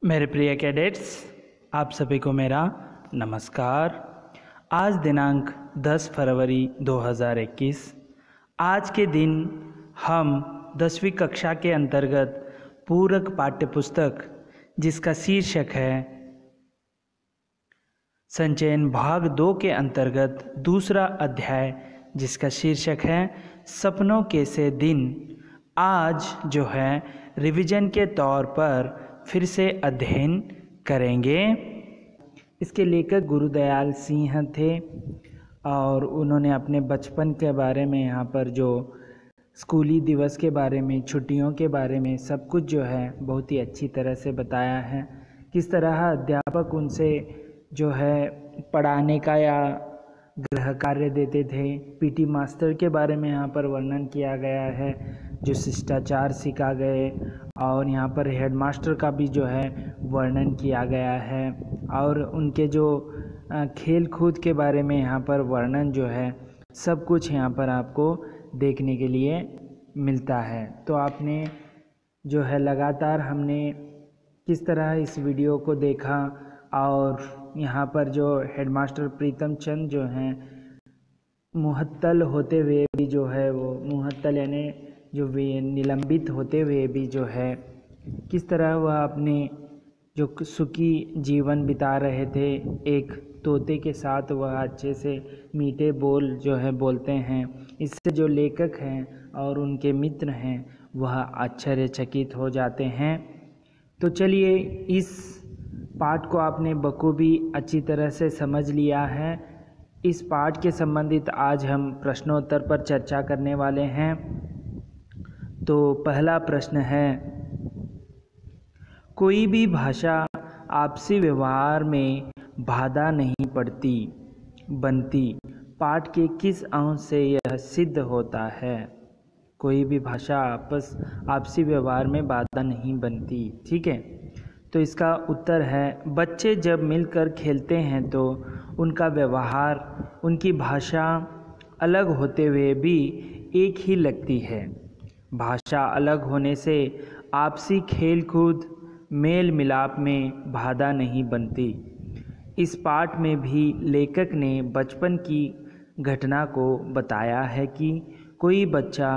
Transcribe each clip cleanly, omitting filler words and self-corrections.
मेरे प्रिय कैडेट्स, आप सभी को मेरा नमस्कार। आज दिनांक 10 फरवरी 2021। आज के दिन हम 10वीं कक्षा के अंतर्गत पूरक पाठ्यपुस्तक जिसका शीर्षक है संचयन भाग 2 के अंतर्गत दूसरा अध्याय जिसका शीर्षक है सपनों के से दिन, आज जो है रिवीजन के तौर पर फिर से अध्ययन करेंगे। इसके लेखक गुरुदयाल सिंह थे और उन्होंने अपने बचपन के बारे में, यहाँ पर जो स्कूली दिवस के बारे में, छुट्टियों के बारे में सब कुछ जो है बहुत ही अच्छी तरह से बताया है। किस तरह अध्यापक उनसे जो है पढ़ाने का या गृह कार्य देते थे। पीटी मास्टर के बारे में यहाँ पर वर्णन किया गया है, जो शिष्टाचार सिखा गए, और यहाँ पर हेडमास्टर का भी जो है वर्णन किया गया है, और उनके जो खेल कूद के बारे में यहाँ पर वर्णन जो है सब कुछ यहाँ पर आपको देखने के लिए मिलता है। तो आपने जो है लगातार हमने किस तरह इस वीडियो को देखा, और यहाँ पर जो हेडमास्टर प्रीतम चंद जो हैं मुहत्तल होते हुए भी जो है वो मुहत्तल यानी जो वे निलंबित होते हुए भी जो है किस तरह वह अपने जो सुखी जीवन बिता रहे थे। एक तोते के साथ वह अच्छे से मीठे बोल जो है बोलते हैं। इससे जो लेखक हैं और उनके मित्र हैं वह आश्चर्यचकित हो जाते हैं। तो चलिए, इस पाठ को आपने बखूबी अच्छी तरह से समझ लिया है। इस पाठ के संबंधित आज हम प्रश्नोत्तर पर चर्चा करने वाले हैं। तो पहला प्रश्न है, कोई भी भाषा आपसी व्यवहार में बाधा नहीं बनती, पाठ के किस अंश से यह सिद्ध होता है? कोई भी भाषा आपसी व्यवहार में बाधा नहीं बनती। ठीक है, तो इसका उत्तर है, बच्चे जब मिलकर खेलते हैं तो उनका व्यवहार, उनकी भाषा अलग होते हुए भी एक ही लगती है। भाषा अलग होने से आपसी खेल कूद मेल मिलाप में बाधा नहीं बनती। इस पाठ में भी लेखक ने बचपन की घटना को बताया है कि कोई बच्चा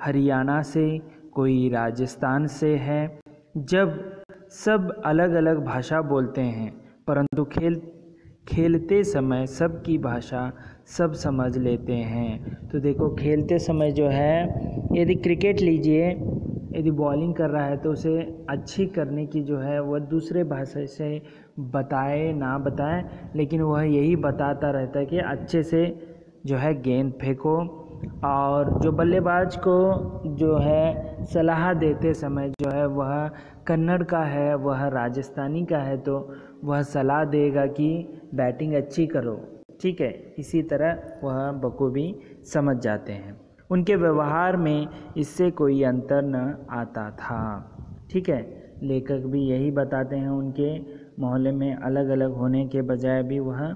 हरियाणा से, कोई राजस्थान से है। जब सब अलग अलग भाषा बोलते हैं, परंतु खेलते समय सबकी भाषा सब समझ लेते हैं। तो देखो, खेलते समय जो है, यदि क्रिकेट लीजिए, यदि बॉलिंग कर रहा है तो उसे अच्छी करने की जो है वह दूसरे भाषा से बताए ना बताए, लेकिन वह यही बताता रहता है कि अच्छे से जो है गेंद फेंको। और जो बल्लेबाज को जो है सलाह देते समय जो है वह कन्नड़ का है, वह राजस्थानी का है, तो वह सलाह देगा कि बैटिंग अच्छी करो। ठीक है, इसी तरह वह बखूबी समझ जाते हैं। उनके व्यवहार में इससे कोई अंतर न आता था। ठीक है, लेखक भी यही बताते हैं, उनके मोहल्ले में अलग अलग होने के बजाय भी वह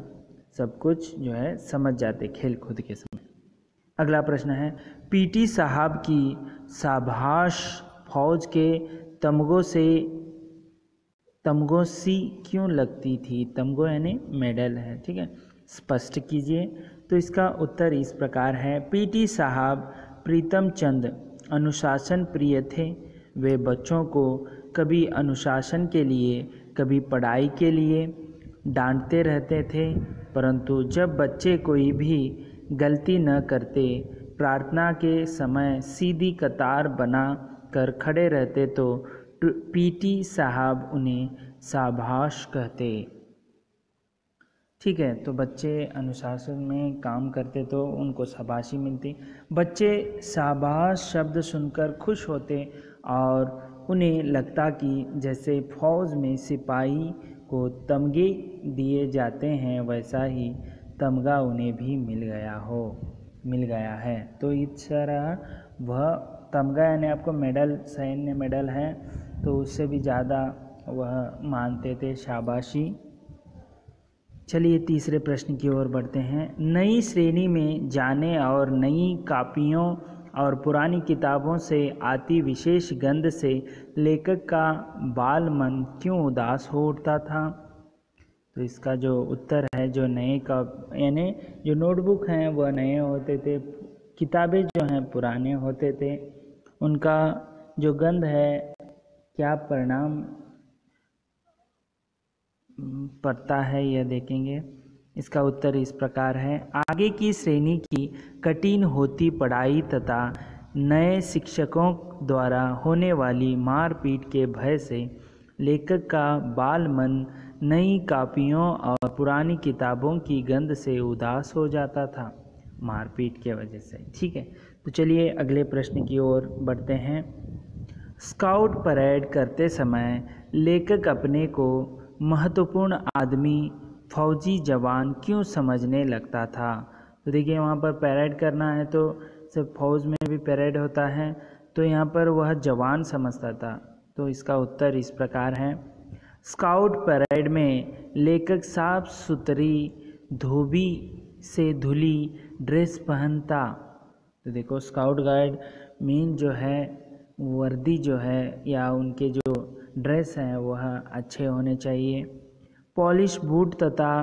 सब कुछ जो है समझ जाते खेल कूद के समय। अगला प्रश्न है, पीटी साहब की शाबाश फौज के तमगों सी क्यों लगती थी? तमगो यानी मेडल है। ठीक है, स्पष्ट कीजिए। तो इसका उत्तर इस प्रकार है, पीटी साहब प्रीतम चंद अनुशासन प्रिय थे। वे बच्चों को कभी अनुशासन के लिए, कभी पढ़ाई के लिए डांटते रहते थे, परंतु जब बच्चे कोई भी गलती न करते, प्रार्थना के समय सीधी कतार बना कर खड़े रहते, तो पीटी साहब उन्हें शाबाश कहते। ठीक है, तो बच्चे अनुशासन में काम करते तो उनको शाबाशी मिलती। बच्चे शाबाश शब्द सुनकर खुश होते और उन्हें लगता कि जैसे फौज में सिपाही को तमगे दिए जाते हैं, वैसा ही तमगा उन्हें भी मिल गया है। तो इस तरह वह तमगा यानी आपको मेडल, सैन्य मेडल है, तो उससे भी ज़्यादा वह मानते थे शाबाशी। चलिए, तीसरे प्रश्न की ओर बढ़ते हैं। नई श्रेणी में जाने और नई कापियों और पुरानी किताबों से आती विशेष गंध से लेखक का बाल मन क्यों उदास हो उठता था? तो इसका जो उत्तर है, जो नए का यानी जो नोटबुक हैं वह नए होते थे, किताबें जो हैं पुराने होते थे, उनका जो गंध है क्या परिणाम पड़ता है यह देखेंगे। इसका उत्तर इस प्रकार है। आगे की श्रेणी की कठिन होती पढ़ाई तथा नए शिक्षकों द्वारा होने वाली मारपीट के भय से लेखक का बाल मन नई कापियों और पुरानी किताबों की गंध से उदास हो जाता था, मारपीट के वजह से। ठीक है, तो चलिए अगले प्रश्न की ओर बढ़ते हैं। स्काउट परेड करते समय लेखक अपने को महत्वपूर्ण आदमी, फौजी जवान क्यों समझने लगता था? तो देखिए वहाँ पर परेड करना है तो सिर्फ फौज में भी परेड होता है, तो यहाँ पर वह जवान समझता था। तो इसका उत्तर इस प्रकार है। स्काउट परेड में लेखक साफ सुथरी धोबी से धुली ड्रेस पहनता। तो देखो स्काउट गाइड मीन जो है वर्दी जो है या उनके जो ड्रेस हैं वह अच्छे होने चाहिए। पॉलिश बूट तथा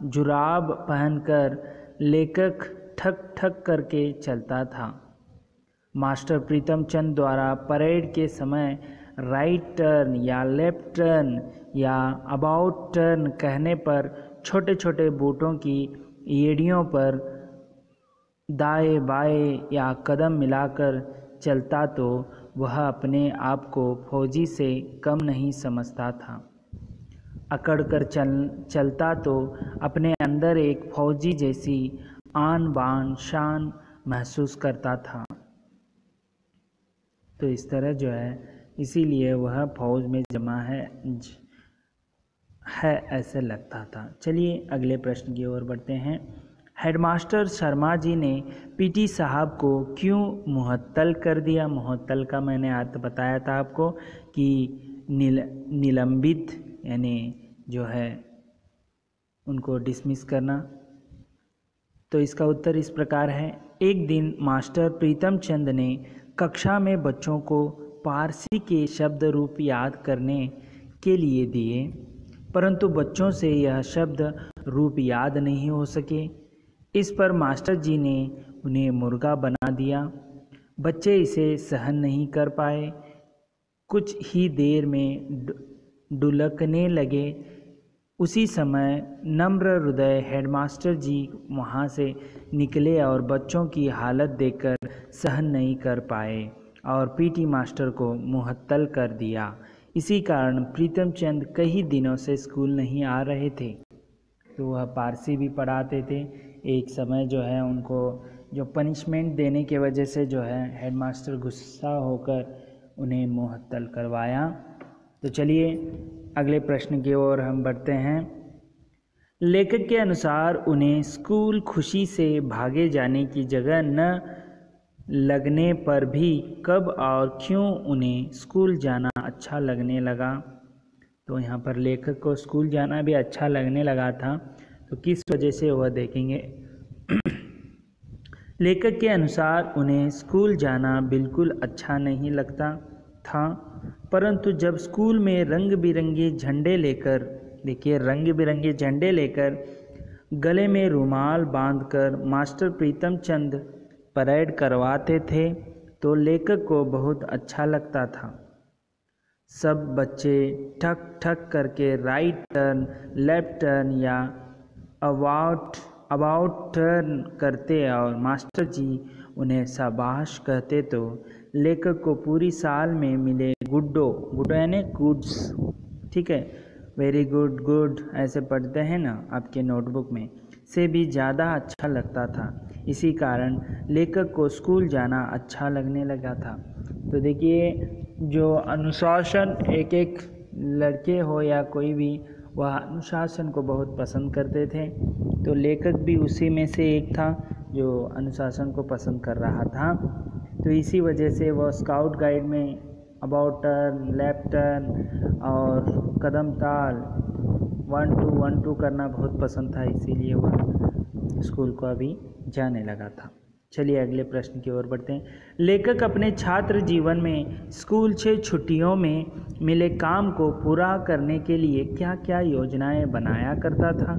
जुराब पहनकर लेखक ठक ठक करके चलता था। मास्टर प्रीतम चंद द्वारा परेड के समय राइट टर्न या लेफ्ट टर्न या अबाउट टर्न कहने पर छोटे छोटे बूटों की एड़ियों पर दाएं बाएं या कदम मिलाकर चलता तो वह अपने आप को फौजी से कम नहीं समझता था। अकड़ कर चलता तो अपने अंदर एक फौजी जैसी आन बान शान महसूस करता था। तो इस तरह जो है इसीलिए वह फौज में जमा है ऐसे लगता था। चलिए अगले प्रश्न की ओर बढ़ते हैं। हेडमास्टर शर्मा जी ने पीटी साहब को क्यों मुअत्तल कर दिया? मुअत्तल का मैंने अर्थ बताया था आपको कि निलंबित यानी जो है उनको डिसमिस करना। तो इसका उत्तर इस प्रकार है। एक दिन मास्टर प्रीतम चंद ने कक्षा में बच्चों को पारसी के शब्द रूप याद करने के लिए दिए, परंतु बच्चों से यह शब्द रूप याद नहीं हो सके। इस पर मास्टर जी ने उन्हें मुर्गा बना दिया। बच्चे इसे सहन नहीं कर पाए, कुछ ही देर में डुलकने लगे। उसी समय नम्र हृदय हेडमास्टर जी वहाँ से निकले और बच्चों की हालत देखकर सहन नहीं कर पाए और पीटी मास्टर को मुअत्तल कर दिया। इसी कारण प्रीतम चंद कई दिनों से स्कूल नहीं आ रहे थे। तो वह पारसी भी पढ़ाते थे। एक समय जो है उनको जो पनिशमेंट देने के वजह से जो है हेडमास्टर गुस्सा होकर उन्हें मुअत्तल करवाया। तो चलिए अगले प्रश्न की ओर हम बढ़ते हैं। लेखक के अनुसार उन्हें स्कूल खुशी से भागे जाने की जगह न लगने पर भी कब और क्यों उन्हें स्कूल जाना अच्छा लगने लगा? तो यहाँ पर लेखक को स्कूल जाना भी अच्छा लगने लगा था, तो किस वजह से वह देखेंगे। लेखक के अनुसार उन्हें स्कूल जाना बिल्कुल अच्छा नहीं लगता था, परंतु जब स्कूल में रंग बिरंगे झंडे लेकर, देखिए रंग बिरंगे झंडे लेकर गले में रुमाल बांधकर मास्टर प्रीतम चंद परेड करवाते थे तो लेखक को बहुत अच्छा लगता था। सब बच्चे ठक ठक करके राइट टर्न, लेफ्ट टर्न या अबाउट टर्न करते और मास्टर जी उन्हें शाबाश कहते तो लेखक को पूरी साल में मिले गुड्डो यानी गुड्स, ठीक है, वेरी गुड गुड ऐसे पढ़ते हैं ना आपके नोटबुक में, से भी ज़्यादा अच्छा लगता था। इसी कारण लेखक को स्कूल जाना अच्छा लगने लगा था। तो देखिए जो अनुशासन, एक लड़के हो या कोई भी, वह अनुशासन को बहुत पसंद करते थे। तो लेखक भी उसी में से एक था जो अनुशासन को पसंद कर रहा था। तो इसी वजह से वह स्काउट गाइड में अबाउट टर्न, लेफ्ट टर्न और कदम ताल 1 2 1 2 करना बहुत पसंद था, इसीलिए वह स्कूल को अभी जाने लगा था। चलिए अगले प्रश्न की ओर बढ़ते हैं। लेखक अपने छात्र जीवन में स्कूल से छुट्टियों में मिले काम को पूरा करने के लिए क्या क्या योजनाएं बनाया करता था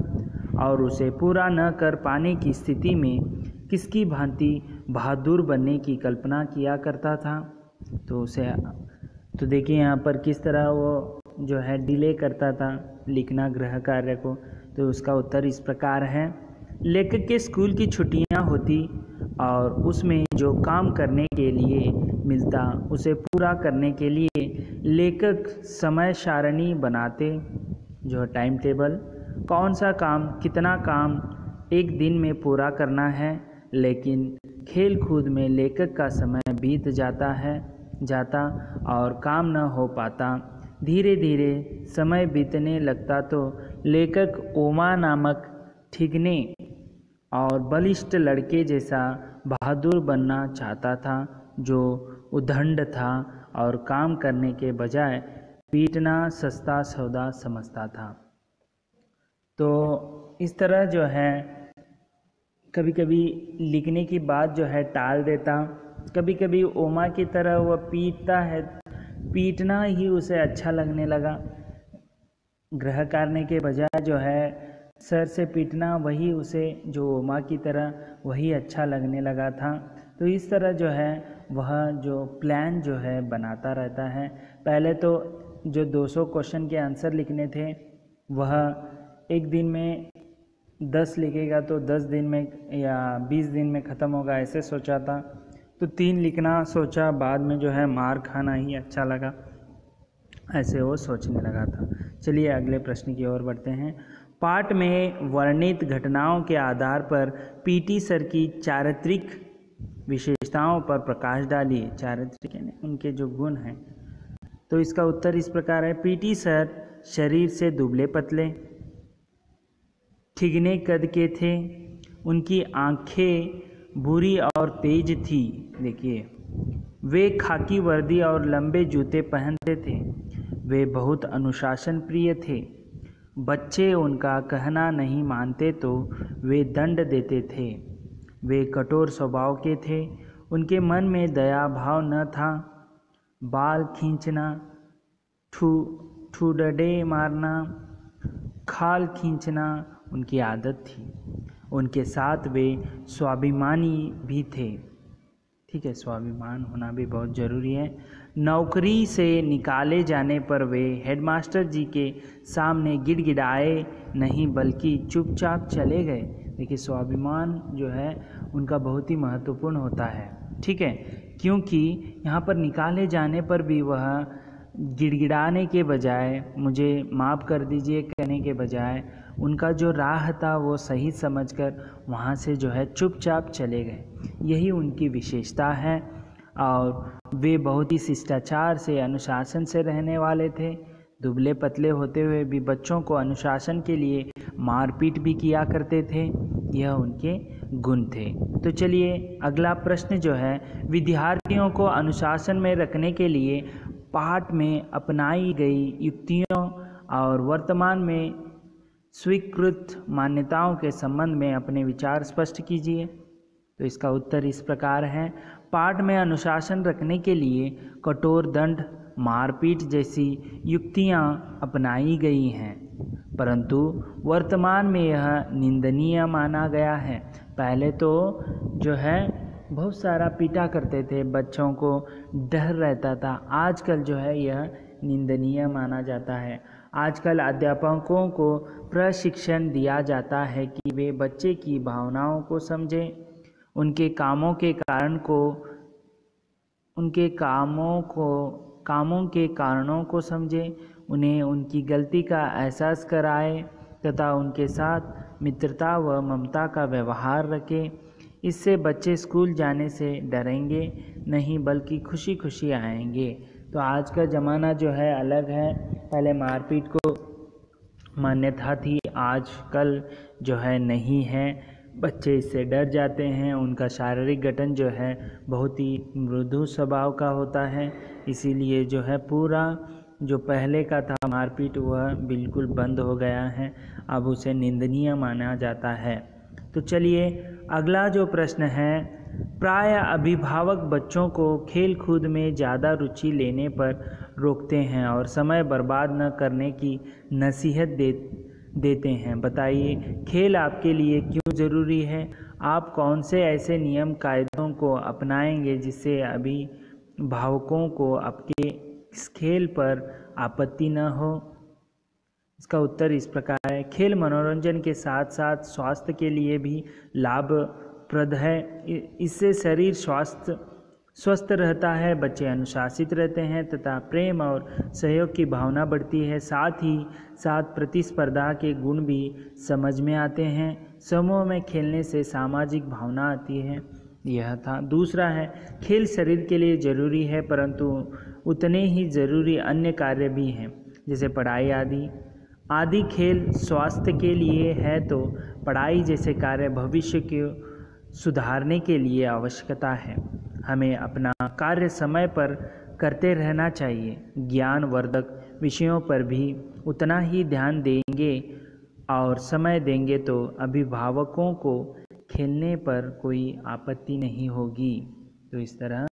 और उसे पूरा न कर पाने की स्थिति में किसकी भांति बहादुर बनने की कल्पना किया करता था। तो देखिए यहाँ पर किस तरह वो जो है डिले करता था लिखना गृह कार्य को। तो उसका उत्तर इस प्रकार है। लेखक के स्कूल की छुट्टियां होती और उसमें जो काम करने के लिए मिलता उसे पूरा करने के लिए लेखक समय सारणी बनाते, जो टाइम टेबल, कौन सा काम कितना काम एक दिन में पूरा करना है। लेकिन खेल कूद में लेखक का समय बीत जाता और काम न हो पाता। धीरे धीरे समय बीतने लगता तो लेखक ओमा नामक ठिगने और बलिष्ठ लड़के जैसा बहादुर बनना चाहता था, जो उद्दंड था और काम करने के बजाय पीटना सस्ता सौदा समझता था। तो इस तरह जो है कभी कभी लिखने की बात जो है टाल देता, कभी कभी ओमा की तरह वह पीटता है, पीटना ही उसे अच्छा लगने लगा। गृह कार्य के बजाय जो है सर से पीटना वही उसे जो ओमा की तरह वही अच्छा लगने लगा था। तो इस तरह जो है वह जो प्लान जो है बनाता रहता है। पहले तो जो 200 क्वेश्चन के आंसर लिखने थे वह एक दिन में 10 लिखेगा तो 10 दिन में या 20 दिन में ख़त्म होगा, ऐसे सोचा था। तो 3 लिखना सोचा, बाद में जो है मार खाना ही अच्छा लगा, ऐसे वो सोचने लगा था। चलिए अगले प्रश्न की ओर बढ़ते हैं। पाठ में वर्णित घटनाओं के आधार पर पीटी सर की चारित्रिक विशेषताओं पर प्रकाश डालिए। चारित्रिक यानी उनके जो गुण हैं। तो इसका उत्तर इस प्रकार है। पीटी सर शरीर से दुबले पतले, ठिगने कद के थे, उनकी आंखें बुरी और तेज थी। देखिए, वे खाकी वर्दी और लंबे जूते पहनते थे। वे बहुत अनुशासन प्रिय थे। बच्चे उनका कहना नहीं मानते तो वे दंड देते थे। वे कठोर स्वभाव के थे। उनके मन में दया भाव न था। बाल खींचना, ठुडडे मारना, खाल खींचना उनकी आदत थी। उनके साथ वे स्वाभिमानी भी थे। ठीक है, स्वाभिमान होना भी बहुत ज़रूरी है। नौकरी से निकाले जाने पर वे हेडमास्टर जी के सामने गिड़गिड़ाए नहीं बल्कि चुपचाप चले गए। देखिए, स्वाभिमान जो है उनका बहुत ही महत्वपूर्ण होता है। ठीक है, क्योंकि यहाँ पर निकाले जाने पर भी वह गिड़गिड़ाने के बजाय मुझे माफ़ कर दीजिए कहने के बजाय उनका जो राह था वो सही समझकर वहाँ से जो है चुपचाप चले गए। यही उनकी विशेषता है। और वे बहुत ही शिष्टाचार से अनुशासन से रहने वाले थे। दुबले पतले होते हुए भी बच्चों को अनुशासन के लिए मारपीट भी किया करते थे। यह उनके गुण थे। तो चलिए अगला प्रश्न जो है, विद्यार्थियों को अनुशासन में रखने के लिए पाठ में अपनाई गई युक्तियों और वर्तमान में स्वीकृत मान्यताओं के संबंध में अपने विचार स्पष्ट कीजिए। तो इसका उत्तर इस प्रकार है। पाठ में अनुशासन रखने के लिए कठोर दंड, मारपीट जैसी युक्तियां अपनाई गई हैं, परंतु वर्तमान में यह निंदनीय माना गया है। पहले तो जो है बहुत सारा पीटा करते थे, बच्चों को डर रहता था। आजकल जो है यह निंदनीय माना जाता है। आजकल अध्यापकों को प्रशिक्षण दिया जाता है कि वे बच्चे की भावनाओं को समझें, उनके कामों के कारणों को समझें, उन्हें उनकी गलती का एहसास कराएं तथा उनके साथ मित्रता व ममता का व्यवहार रखें। इससे बच्चे स्कूल जाने से डरेंगे नहीं बल्कि खुशी खुशी आएंगे। तो आज का ज़माना जो है अलग है। पहले मारपीट को मान्यता थी, आजकल जो है नहीं है। बच्चे इससे डर जाते हैं। उनका शारीरिक गठन जो है बहुत ही मृदु स्वभाव का होता है। इसीलिए जो है पूरा जो पहले का था मारपीट वह बिल्कुल बंद हो गया है। अब उसे निंदनीय माना जाता है। तो चलिए अगला जो प्रश्न है प्राय अभिभावक बच्चों को खेल कूद में ज़्यादा रुचि लेने पर रोकते हैं और समय बर्बाद न करने की नसीहत देते हैं। बताइए, खेल आपके लिए क्यों ज़रूरी है? आप कौन से ऐसे नियम कायदों को अपनाएंगे जिससे अभिभावकों को आपके इस खेल पर आपत्ति न हो? इसका उत्तर इस प्रकार है। खेल मनोरंजन के साथ साथ स्वास्थ्य के लिए भी लाभप्रद है। इससे शरीर स्वस्थ रहता है, बच्चे अनुशासित रहते हैं तथा प्रेम और सहयोग की भावना बढ़ती है। साथ ही साथ प्रतिस्पर्धा के गुण भी समझ में आते हैं। समूह में खेलने से सामाजिक भावना आती है। यह था। दूसरा है, खेल शरीर के लिए ज़रूरी है परंतु उतने ही ज़रूरी अन्य कार्य भी हैं, जैसे पढ़ाई आदि खेल स्वास्थ्य के लिए है तो पढ़ाई जैसे कार्य भविष्य को सुधारने के लिए आवश्यकता है। हमें अपना कार्य समय पर करते रहना चाहिए। ज्ञानवर्धक विषयों पर भी उतना ही ध्यान देंगे और समय देंगे तो अभिभावकों को खेलने पर कोई आपत्ति नहीं होगी। तो इस तरह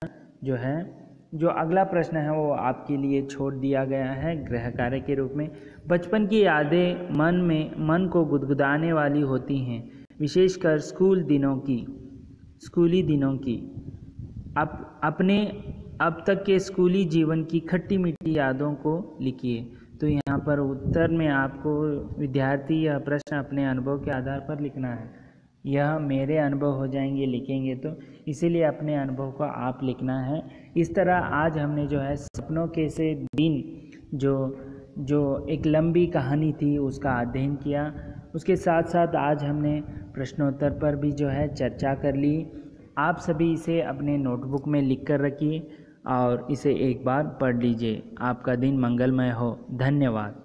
जो अगला प्रश्न है वो आपके लिए छोड़ दिया गया है गृह कार्य के रूप में। बचपन की यादें मन को गुदगुदाने वाली होती हैं, विशेषकर स्कूली दिनों की। अपने अब तक के स्कूली जीवन की खट्टी मीठी यादों को लिखिए। तो यहाँ पर उत्तर में आपको विद्यार्थी यह प्रश्न अपने अनुभव के आधार पर लिखना है। यह मेरे अनुभव हो जाएंगे लिखेंगे तो, इसीलिए अपने अनुभव को आप लिखना है। इस तरह आज हमने सपनों के से दिन जो एक लंबी कहानी थी उसका अध्ययन किया। उसके साथ साथ आज हमने प्रश्नोत्तर पर भी चर्चा कर ली। आप सभी इसे अपने नोटबुक में लिख कर रखिए और इसे एक बार पढ़ लीजिए। आपका दिन मंगलमय हो। धन्यवाद।